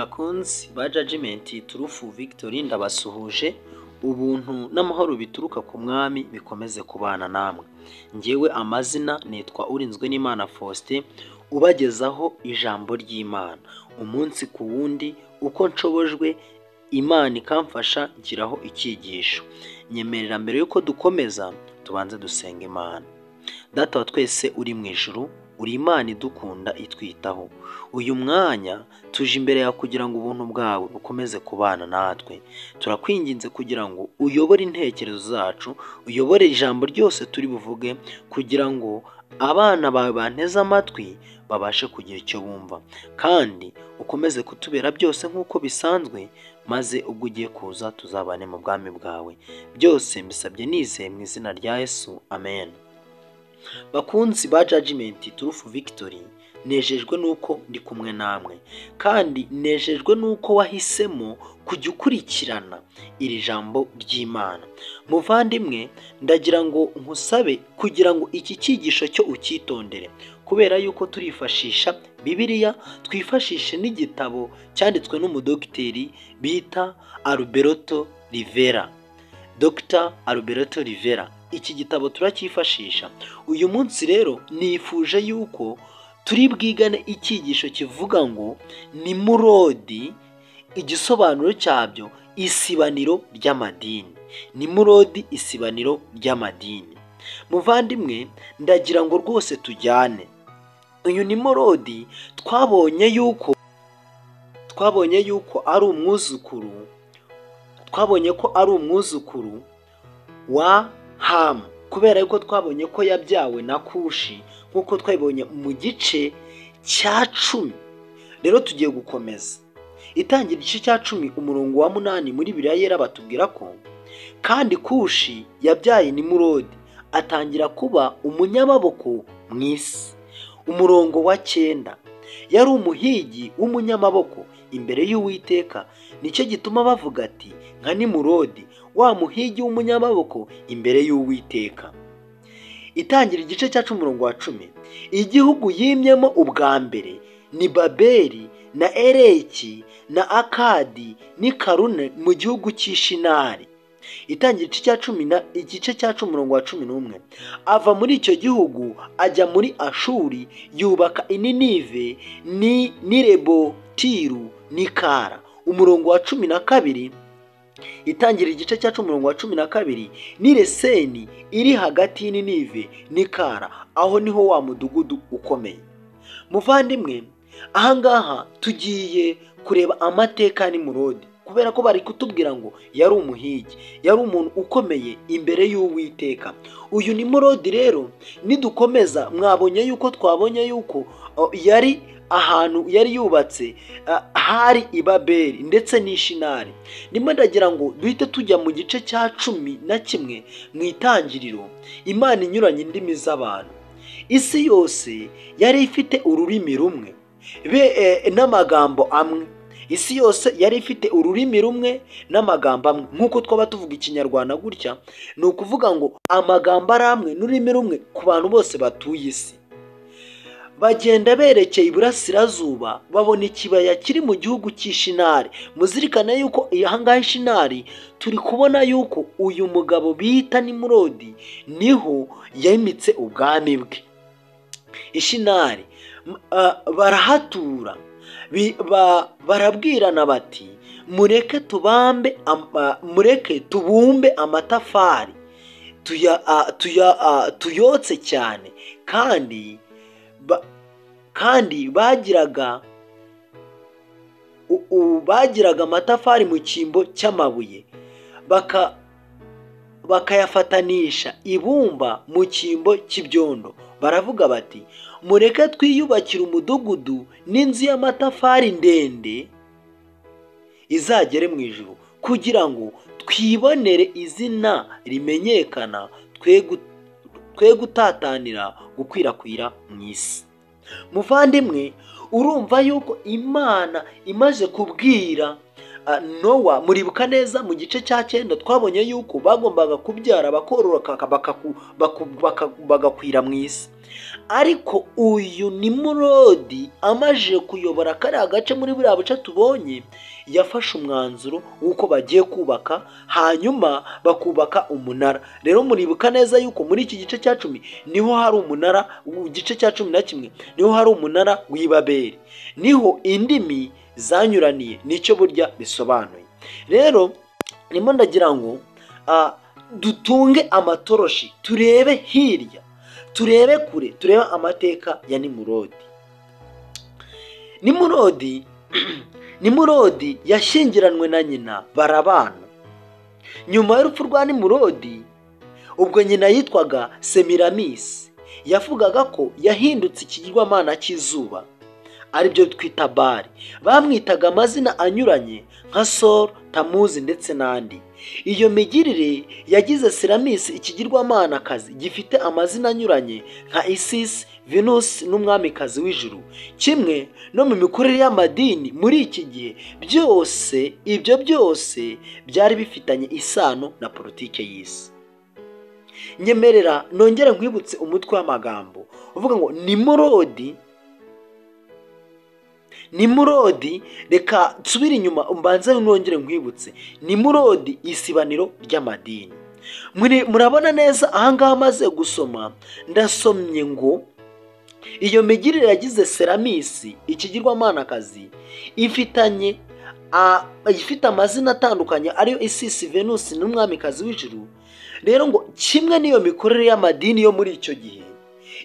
Bakunzi ba Judgment Turufu Victory ndabasuhuje. Ubuntu n'amahoro bituruka ku mwami bikomeze kubana namwe. Njyewe amazina nitwa Urinzwe n'Imana Faustin, ubagezaho ijambo ry'Imana umunsi ku wundi uko nshobojwe, Imana ikamfasha ngiraho icyigisho. Nyemerera mbere yuko dukomeza tubanze dusenga Imana. Data wa twese uri mu ijuru, uri Imana idukunda itwitaho. Uyu mwanya tuje imbere yawe kugira ngo ubuntu bwawe bukomeze kubana natwe. Turakwinginze kugira ngo uyobore intekerezo zacu, uyobore ijambo ryose turi buvuge, kugira ngo abana bawe banteze amatwi babashe kugira icyo bumva, kandi ukomeze kutubera byose nk'uko bisanzwe, maze ubwo ugiye kuza tuzabane mu bwami bwawe. Byose mbisabye nizeye mu izina rya Yesu, amen. Bakunzi ba Judgment Turufu Victory, nejejwe nuko ndi kumwe namwe, kandi nejejwe nuko wahisemo kujya ukurikirana iri jambo ry'Imana. Muvandimwe, ndagira ngo nkusabe kugira ngo iki cyigisho cyo ucyitondere, kubera yuko turifashisha Bibiliya, twifashishe n'igitabo cyanditswe n'umudogiteri bita Alberto Rivera, Dr. Alberto Rivera. Iki gitabo turacyifashisha. Uyu munsi rero nifuje yuko turi bwigane icyigisho kivuga ngo Nimurodi, igisobanuro cyabyo isibaniro ry'amadini. Nimurodi, isibaniro ry'amadini. Muvandimwe, ndagira ngo rwose tujyane. Uyu Nimurodi twabonye yuko ari umwuzukuru wa Hamu, kubera yuko twabonye ko yabyawe na Kushi nk'uko twabibonye mu gice cya 10. Rero tugiye gukomeza itangira igice cya 10 umurongo wa 8 muri Bibiliya yera batubwira ko kandi Kushi yabyaye Nimurodi atangira kuba umunyamaboko mu isi. Umurongo wa 9, yari umuhigi w'umunyamaboko imbere y'Uwiteka, nicyo gituma bavuga ati nka Nimurodi, wa muhigi w'umunyamaboko imbere y'Uwiteka. Itangira igice cya 10 umurongo wa 10, igihugu yimyemo ubwa mbere ni Babeli na Ereki na Akadi ni Karune mu gihugu cy'Ishinari. Itangira igice cya 10 umurongo wa 11, ava muri icyo gihugu ajya muri Ashuri, yubaka Ininive ni Nirebo, Tiru ni Kara. Umurongo wa 12, itangira igice cya 10 umurongo wa 12, ni Reseni iri hagati y'Ininive ni Kara. Aho niho wa mudugudu ukomeye. Muvandimwe, ahangaha tugiye kureba amateka ya Nimurodi, kubera ko bari kutubwira ngo yari umuhigi, yari umuntu ukomeye imbere y'Uwiteka. Uyu Nimurodi rero nidukomeza, mwabonye yuko twabonye yuko yari ahantu yari yubatse hari i Babeli ndetse n'Ishinari. Nimwe ndagira ngo duhite tujya mu gice cya 11 mu itangiriro. Imana inyuranye indimi z'abantu. Isi yose yari ifite ururimi rumwe n'amagambo amwe. Isi yose yari ifite ururimi rumwe n'amagambo amwe. Nk'uko twaba tuvuga ikinyarwanda gutya, ni ukuvuga ngo amagambo ari amwe n'ururimi rumwe ku bantu bose batuye isi. Bagenda berekeye iburasirazuba, babona ikibaya kiri mu gihugu cy'Ishinari. Muzirikane yuko ahangaha Ishinari turi kubona yuko uyu mugabo bita Nimurodi niho yimitse ubwami bwe. Ishinari barahatura, barabwirana bati mureke tubumbe amatafari tuyotse cyane, kandi bagiraga amatafari mu cyimbo cy'amabuye, bakayafatanisha ibumba mu cyimbo cy'ibyondo. Baravuga bati mureke twiyubakire umudugudu n'inzu y'amatafari ndende izagere mu ijuru, kugira ngo twibonere izina rimenyekana, twe gutatanira gukwirakwira mu isi. Muvandimwe, urumva yuko Imana imaze kubwira Nowa, muribuka neza mu gice cya 9 twabonye yuko bagombaga kubyara bakororoka bagakwira mu isi. ariko uyu Nimurodi amaze kuyobora kariya gace muri buriya buce tubonye, yafashe umwanzuro w'uko bagiye kubaka, hanyuma bakubaka umunara. Rero muribuka neza yuko muri iki gice cya 10 niho hari umunara, igice cya 11 niho hari umunara w'Ibabeli, niho indimi zanyuraniye, nicyo burya bisobanuye. Rero nimo ndagira ngo dutunge amatoroshi, turebe hirya, turebe kure, turebe amateka ya Nimurodi. Nimurodi yashyingiranwe na nyina, barabana. Nyuma y'urupfu rwa Nimurodi, ubwo nyina yitwaga Semiramisi, yavugaga ko yahindutse ikigirwamana cy'izuba, aribyo twita Bali. Bamwitaga amazina anyuranye nka Sol, Tamuzi ndetse n'andi. Iyo migirire yagize Seramisi ikigirwamanakazi gifite amazina anyuranye nka Isis, Venus n'umwamikazi w'ijuru. Kimwe no mu mikorere y'amadini muri iki gihe, ibyo byose byari bifitanye isano na politike y'isi. Nyemerera nongere nkwibutse umutwe w'amagambo uvuga ngo Nimurodi, reka nsubire inyuma mbanze nongere nkwibutse. Nimurodi, isibaniro ry'amadini. Murabona neza ahangaha maze gusoma, ndasomye ngo iyo migirire yagize Seramisi ikigirwamanakazi ifite amazina atandukanye ariyo Isis, Venus n'umwamikazi w'ijuru. Rero ngo kimwe n'iyo mikorere y'amadini yo muri icyo gihe,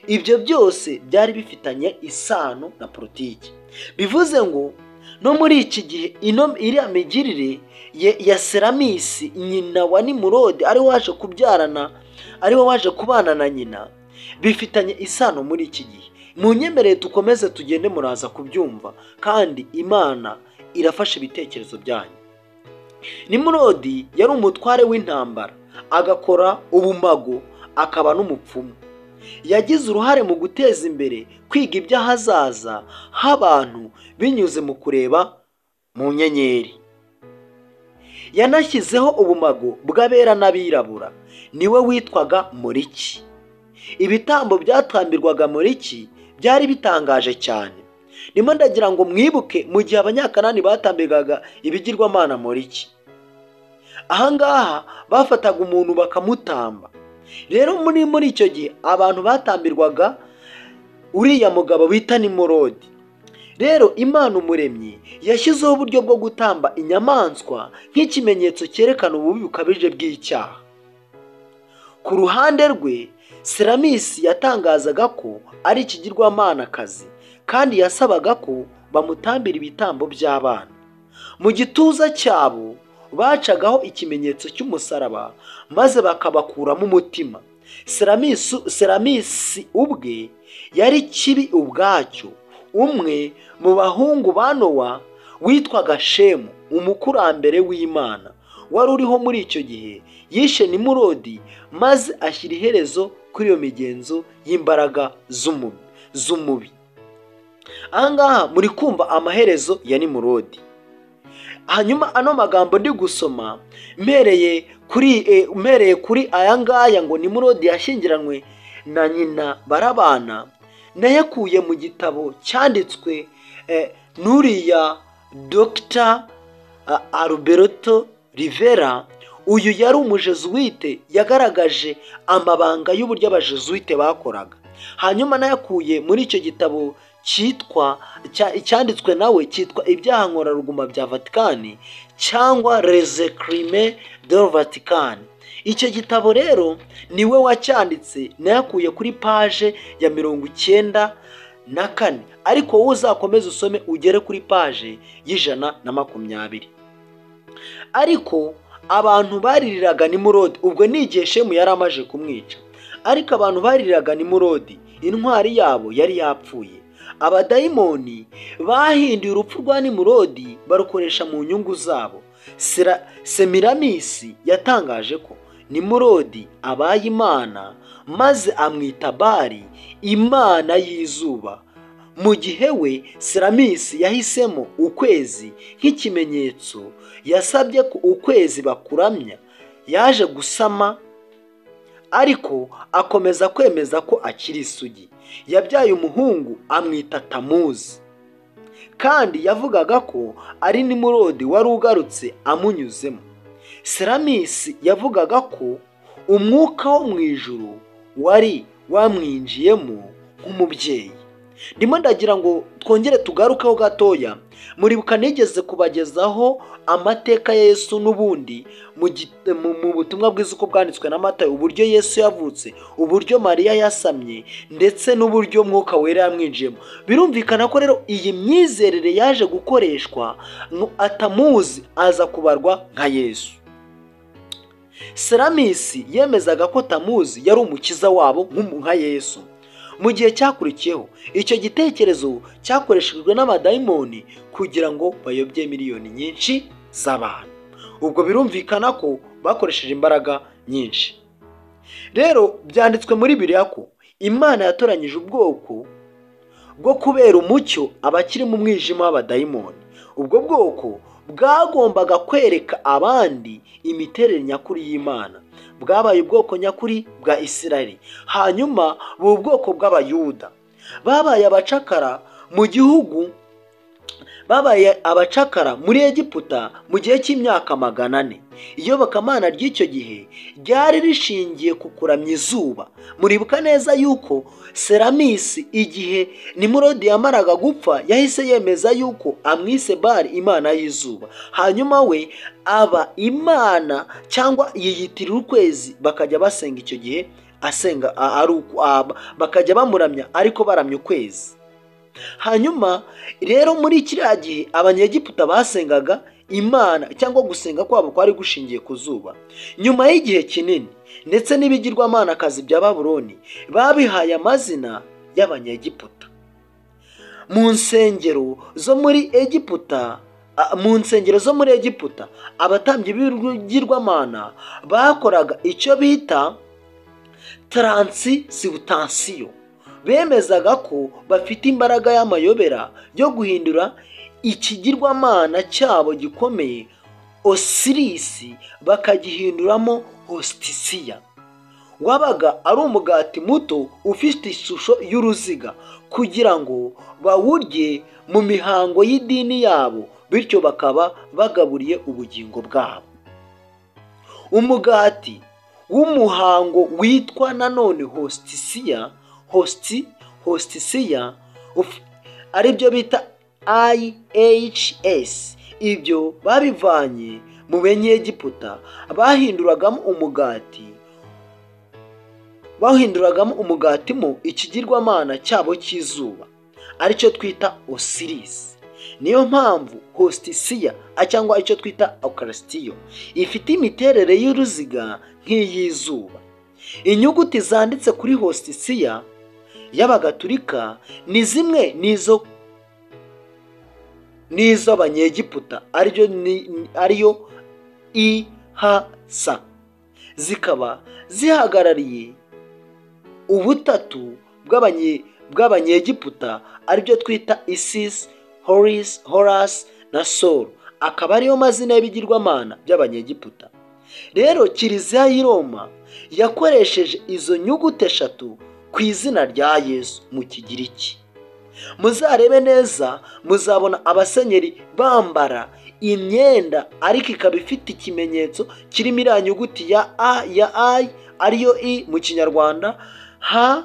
ibyo byose byari bifitanye isano na politiki. Bivuze ngo no muri iki gihe iriya migirire ya Seramisi nyina wa Nimurodi ari waje kubyarana, ari waje kubana na nyina, bifitanye isano muri iki gihe. Munyemerere tukomeze tugende, muraza kubyumva, kandi Imana irafasha ibitekerezo byanyu. Nimurodi yari umutware w'intambara, agakora ubumago, akaba n'umupfumu. Yagize uruhare mu guteza imbere kwiga iby'ahazaza h'abantu binyuze mu kureba mu nyenyeri. Yanashyizeho ubumago bw'abera n'abirabura, niwe witwaga Moliki. Ibitambo byatambirwaga Moliki byari bitangaje cyane. Nimo ndagira ngo mwibuke mu gihe Abanyakanani batambiraga ibigirwamana Moliki. Ahangaha bafataga umuntu bakamutamba. Rero muri icyo gihe abantu batambirwaga uriya mugabo bita Nimurodi. Rero Imana Umuremyi yashyizeho uburyo bwo gutamba inyamaswa nk'ikimenyetso cyerekana ububi bukabije bw'icyaha. Ku ruhande rwe, Seramisi yatangazaga ko ari ikigirwamanakazi, kandi yasabaga ko bamutambira ibitambo by'abana. Mu gituza cyabo bacagaho ikimenyetso cy'umusaraba, maze bakabakuramo umutima. Seramisi ubwe yari kibi ubwacyo. Umwe mu bahungu ba Nowa witwaga Shemu, umukurambere w'Imana wari uriho muri icyo gihe, yishe Nimurodi maze ashyira iherezo kuri iyo migenzo y'imbaraga z'umubi. Ahangaha muri kumva amaherezo ya Nimurodi. Hanyuma ano magambo ndi gusoma mpereye kuri aya ngaya ngo Nimurodi yashyingiranwe na nyina barabana, nayakuye mu gitabo cyanditswe n'uriya Dr. Alberto Rivera. Uyu yari umujezuwite, yagaragaje amabanga y'uburyo abajezuwite bakoraga. Hanyuma nayakuye muri icyo gitabo cyanditswe nawe, cyitwa ibyaha nkoraruguma bya Vatikani cyangwa Les Crimes de Vatican. Icyo gitabo rero niwe wacyanditse, nayakuye kuri page ya 94, ariko wowe uzakomeza usome ugere kuri page y'120. Ariko abantu baririraga Nimurodi, ubwo ni igihe Shemu yari amaje kumwica, ariko abantu baririraga Nimurodi, intwari yabo yari yapfuye. Abadayimoni bahinduye urupfu rwa Nimurodi barukoresha mu nyungu zabo. Semiramisi yatangaje ko Nimurodi abaye Imana, maze amwita Bali, imana y'izuba. Mu gihe we Seramisi yahisemo ukwezi nk'ikimenyetso, yasabye ko ukwezi bakuramya. Yaje gusama ariko akomeza kwemeza ko akiri isugi. Yabyaye umuhungu amwita Tamuzi, kandi yavugaga ko ari Nimurodi wari ugarutse amunyuzemo. Seramisi yavugaga ko umwuka wo mu ijuru wari wamwinjiyemo nk'umubyeyi. Ndimo ndagira ngo twongere tugarukeho gatoya. Muribuka nigeze kubagezaho amateka ya Yesu n'ubundi mu butumwa bwiza uko bwanditswe na Matayo, uburyo Yesu yavutse, uburyo Mariya yasamye, ndetse n'uburyo Mwuka Wera yamwinjiyemo. Birumvikana ko rero iyi myizerere yaje gukoreshwa, Tamuzi aza kubarwa nka Yesu. Seramisi yemezaga ko Tamuzi yari umukiza wabo nka Yesu. Mu gihe cyakurikiyeho, icyo gitekerezo cyakoreshejwe n'abadayimoni kugira ngo bayobye miliyoni nyinshi z'abantu. Ubwo birumvikana ko bakoresheje imbaraga nyinshi. Rero byanditswe muri Bibiliya ko Imana yatoranyije ubwoko bwo kubera umucyo abakiri mu mwijima w'abadayimoni. Ubwo bwoko bwagombaga kwereka abandi imiterere nyakuri y'Imana. Bwabaye ubwoko nyakuri bwa Isirayeli, hanyuma buba ubwoko bw'Abayuda. Babaye abacakara mu gihugu, babaye abacakara muri Egiputa mu gihe cy'imyaka 400. Iyobokamana ry'icyo gihe ryari rishingiye ku kuramya izuba. Muribuka neza yuko Seramisi igihe Nimurodi yamaraga gupfa yahise yemeza yuko amwise Bali, imana y'izuba. Hanyuma we aba imana cyangwa yiyitirira ukwezi, bakajya basenga icyo gihe asenga bakajya bamuramya ariko baramya ukwezi. Hanyuma rero muri kiriya gihe Abanyegiputa basengaga Imana cyangwa gusenga kwabo kwari gushingiye ku zuba. Nyuma y'igihe kinini ndetse n'ibigirwamanakazi bya Babuloni babihaye amazina y'Abanyegiputa. Mu nsengero zo muri Egiputa, abatambyi b'ibigirwamana bakoraga icyo bita transubstansiyo. Bemezaga ko bafite imbaraga y'amayobera yo guhindura ikigirwamana cyabo gikomeye Osirisi bakagihinduramo Hostisiya. Wabaga ari umugati muto ufite ishusho y'uruziga kugira ngo bawurye mu mihango y'idini yabo, bityo bakaba bagaburiye ubugingo bwabo. Umugati w'umuhango witwa nanone Hostisiya aribyo bita IHS. Ibyo babivanye mu Banyegiputa, bahinduragamo umugati mo ikigirwamana cyabo cy'izuba, aricyo twita Osirisi. Niyo mpamvu Hostisiya cyangwa icyo twita Eucharistia ifite imiterere y'uruziga nk'iy'izuba. Inyuguti zanditse kuri Hostisiya y'Abagatulika ni zimwe n'izo Abanyegiputa, ariyo IHS. Zikaba zihagarariye ubutatu bw'Abanyegiputa, aribyo twita Isis, Horus na Sol. Akaba ariyo mazina y'ibigirwamana by'Abanyegiputa. Rero Kiliziya y'i Roma yakoresheje izo nyuguti eshatu ku izina rya Yesu mu Kigiriki. Muzarebe neza, muzabona abasenyeri bambara imyenda ariko ikaba ifite ikimenyetso kirimo iriya nyuguti ya I ariyo I mu Kinyarwanda, H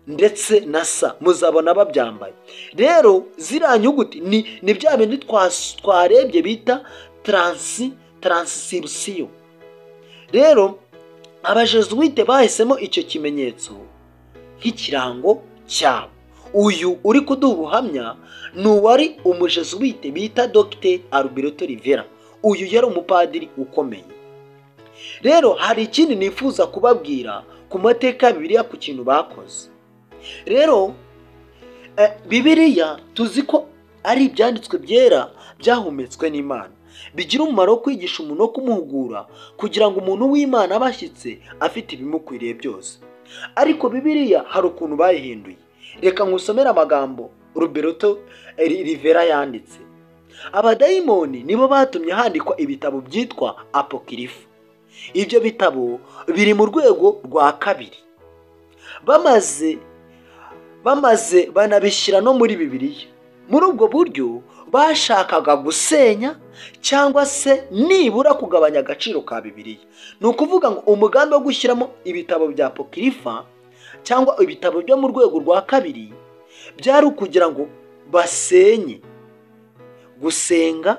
ndetse na S, muzabona babyambaye. Rero ziriya nyuguti ni bya bindi twarebye bita transubstansiyo. Rero Abajesuite bahisemo icyo kimenyetso nk'ikirango cyabo. Uyu uri kuduha ubuhamya ni uwari umujesuite bita Dr. Alberto Rivera. Uyu yari umupadiri ukomeye. Rero hari ikindi nifuza kubabwira ku mateka ya Bibiliya ku kintu bakoze. Rero Bibiliya tuzi ko ari ibyanditswe byera byahumetswe n'Imana, bigira umumaro wo kwigisha umuntu no kumuhugura kugira ngo umuntu w'Imana abashyitse afite ibimukwiriye byose. Ariko Bibiliya hari ukuntu bayihinduye. Reka nkusomere amagambo Roberto Rivera yanditse. Abadayimoni nibo batumye handikwa ibitabo byitwa Apokrifa. ibyo bitabo biri mu rwego rwa kabiri, bamaze banabishyira no muri Bibiliya. Muri ubwo buryo bashakaga gusenya cyangwa se nibura kugabanya agaciro ka Bibiliya. Ni ukuvuga ngo umugambi wo gushyiramo ibitabo bya apokirifa cyangwa ibitabo byo mu rwego rwa kabiri byari ukugira ngo basenye, gusenga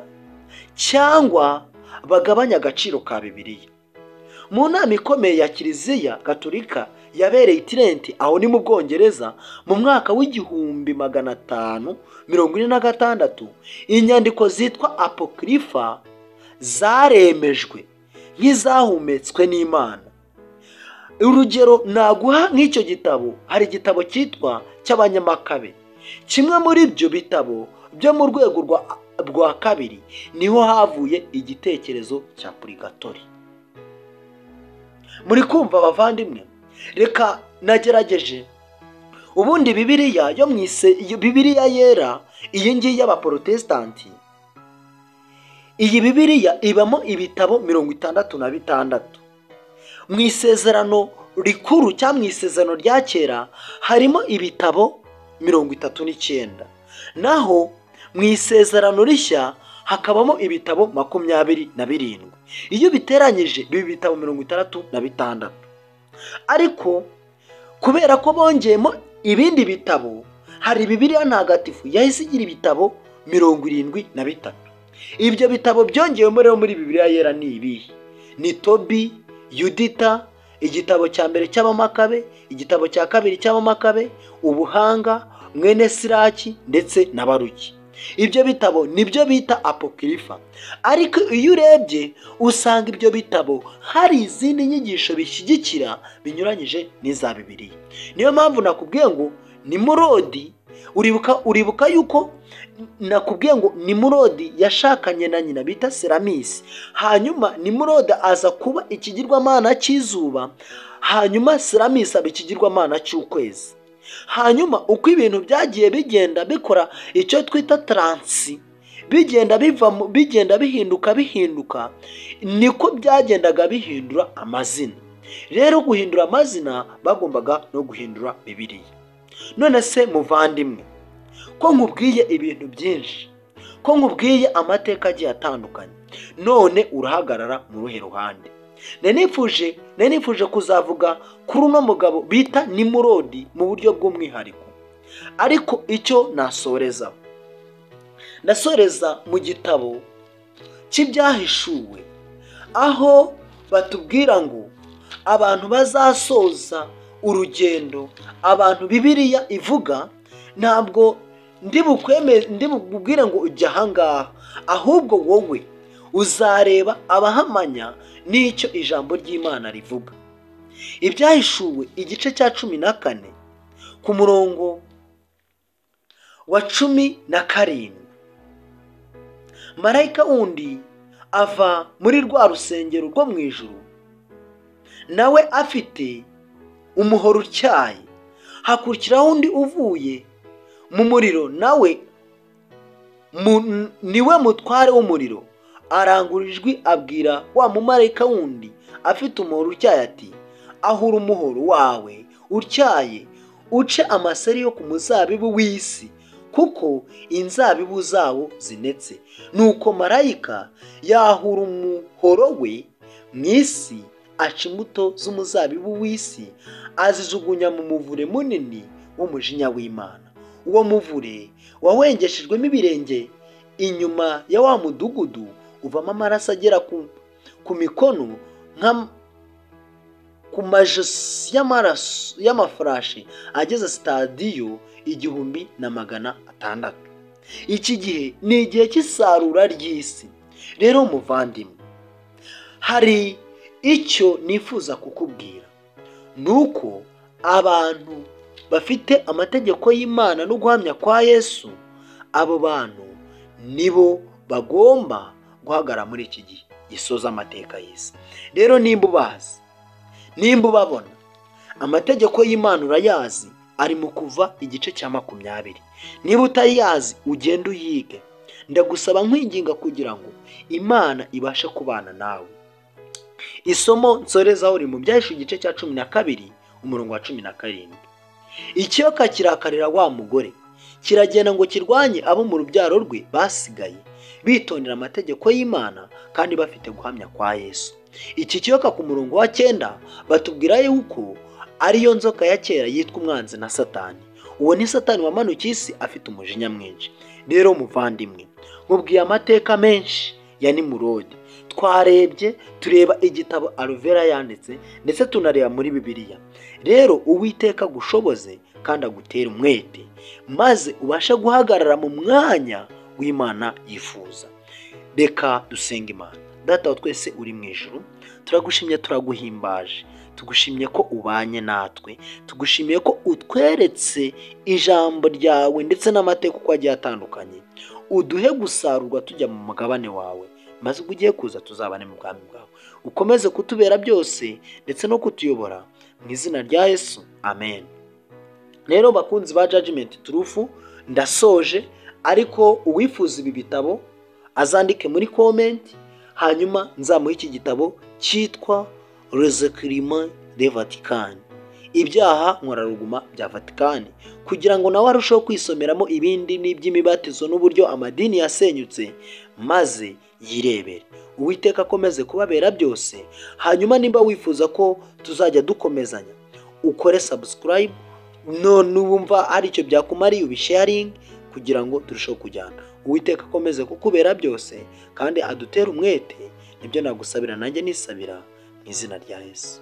cyangwa bagabanya agaciro ka Bibiliya. Mu nama ikomeye ya Kiliziya Gatolika yabereye i Trent, aho ni mu Bwongereza, mu mwaka w'1546, inyandiko zitwa apokirifa zaremejwe nk'izahumetswe n'Imana. Urugero naguha nk'icyo gitabo, hari igitabo cyitwa cy'Abanyamakabe. Kimwe muri ibyo bitabo byo mu rwego rwa kabiri niho havuye igitekerezo cya purigatori. Muri kumva abavandimwe? Reka nagerageje ubundi Bibiliya yo mwise Bibiliya yera, iyi ngiyi y'abaprotestanti, iyi Bibiliya ibamo ibitabo 66. Mu isezerano rikuru cyangwa mu isezerano rya kera harimo ibitabo 39, naho mu isezerano rishya hakabamo ibitabo 27. Iyo biteranyije biba ibitabo 66. Ariko kubera ko bongeyemo ibindi bitabo, hari Bibiliya ntagatifu yahise igira ibitabo 73. Ibyo bitabo byongewemo rero muri Bibiliya yera ni ibihe? Ni Tobi, Yudita, igitabo cya mbere cy'Abamakabe, igitabo cya kabiri cy'Abamakabe, Ubuhanga, Mwene Siraki ndetse na Baruki. Ibyo bitabo nibyo bita apokirifa. Ariko iyo urebye usanga ibyo bitabo hari izindi nyigisho bishyigikira binyuranyije n'iza Bibiliya. Niyo mpamvu nakubwiye ngo Nimurodi, uribuka yuko nakubwiye ngo Nimurodi yashakanye na nyina bita Seramisi. Hanyuma Nimurodi aza kuba ikigirwamana cy'izuba, hanyuma Seramisi aba ikigirwamana cy'ukwezi. Hanyuma uko ibintu byagiye bigenda bikora icyo twita transi, bigenda bihinduka, niko byagendaga bihindura amazina. Rero guhindura amazina bagombaga no guhindura Bibiliya. None se muvandimwe, ko nkubwiye ibintu byinshi, ko nkubwiye amateka agiye atandukanye, none urahagarara mu ruhe ruhande? Nanifuje kuzavuga kuri uno mugabo bita Nimurodi mu buryo bw'umwihariko. Ariko icyo nasoreza mu gitabo cy'Ibyahishuwe, aho batubwira ngo abantu bazasoza urugendo, abantu Bibiliya ivuga, ntabwo ndibubwire ngo ujya ahangaha, ahubwo wowe uzareba abahamanya n'icyo ijambo ry'Imana rivuga. Ibyahishuwe igice cya 14 ku murongo wa 17, marayika wundi ava muri rwa rusengero rwo mu ijuru, nawe afite umuhoro utyaye. Hakurikiraho undi uvuye mu muriro, nawe niwe mutware w'umuriro. Arangurura ijwi abwira wa mumarayika wundi afite umuhoro utyaye ati, ahura umuhoro wawe utyaye, uce amaseri yo ku muzabibu w'isi, kuko inzabibu zawo zinetse. Nuko marayika yahura umuhoro we mu isi, aca imbuto z'umuzabibu w'isi, azijugunya mu muvure munini w'umujinya w'Imana. Uwo muvure wawengeshejwemo ibirenge inyuma ya wa mudugudu, uvamo amaraso agera ku mikono ku majosi y'amafarashi ageze sitadiyo 1,600. Iki gihe ni igihe cy'isarura ry'isi. Rero muvandimwe, hari icyo nifuza kukubwira, nuko abantu bafite amategeko y'Imana no guhamya kwa Yesu, abo bantu nibo bagomba guhagara muri iki gihe gisoza amateka y'isi. Rero nimba ubazi, nimba ubabona, amategeko y'Imana urayazi, ari mu Kuva igice cya 20. Niba utayazi ugenda uyige. Ndagusaba nkwinginga kugira ngo Imana ibashe kubana nawe. isomo nsorezaho uri mu Byahishuwe igice cya 12 umurongo wa 17. Ikiyoka kirakarira wa mugore, kiragenda ngo kirwanye abo mu rubyaro rwe basigaye bitondera amategeko y'Imana kandi bafite guhamya kwa Yesu. Iki kiyoka ku murongo wa 9 batubwira yuko ariyo nzoka ya kera yitwa umwanzi na Satani. Uwo ni Satani wamanukiye isi afite umujinya mwinshi. Rero muvandimwe, mubwiye amateka menshi ya Nimurodi, twarebye tureba igitabo Alvera yanditse ndetse tunareba muri Bibiliya. Rero Uwiteka gushoboze kandi agutera umwete maze ubashe guhagarara mu mwanya w'Imana yifuza. Reka dusenga Imana. Data wa twese uri mu ijuru, turagushimye turaguhimbaje, tugushimye ko ubanye natwe, tugushimiye ko utweretse ijambo ryawe ndetse n'amateka uko agiye atandukanye. Uduhe gusarurwa tujya mu mugabane wawe, maze ubwo ugiye kuza tuzabane mu bwami bwawe. Ukomeze kutubera byose ndetse no kutuyobora mu izina rya Yesu, amen. Rero bakunzi ba Judgment Truth, ndasoje, ariko uwifuza ibi bitabo azandike muri comment, hanyuma nzamuha iki gitabo cyitwa Les Crimes de Vatican, ibyaha nkoraruguma bya Vatikani, kugira ngo nawe arusheho kwisomeramo ibindi n'iby'imibatizo n'uburyo amadini yasenyutse maze yirebere. Uwiteka akomeze kubabera byose. Hanyuma nimba wifuza ko tuzajya dukomezanya, ukore subscribe, none wumva hari icyo byakumariye ubisharing kugira ngo turusheho kujyana. Uwiteka akomeze kukubera byose kandi adutere umwete. Nibyo nagusabira nanjye nisabira mu izina rya Yesu.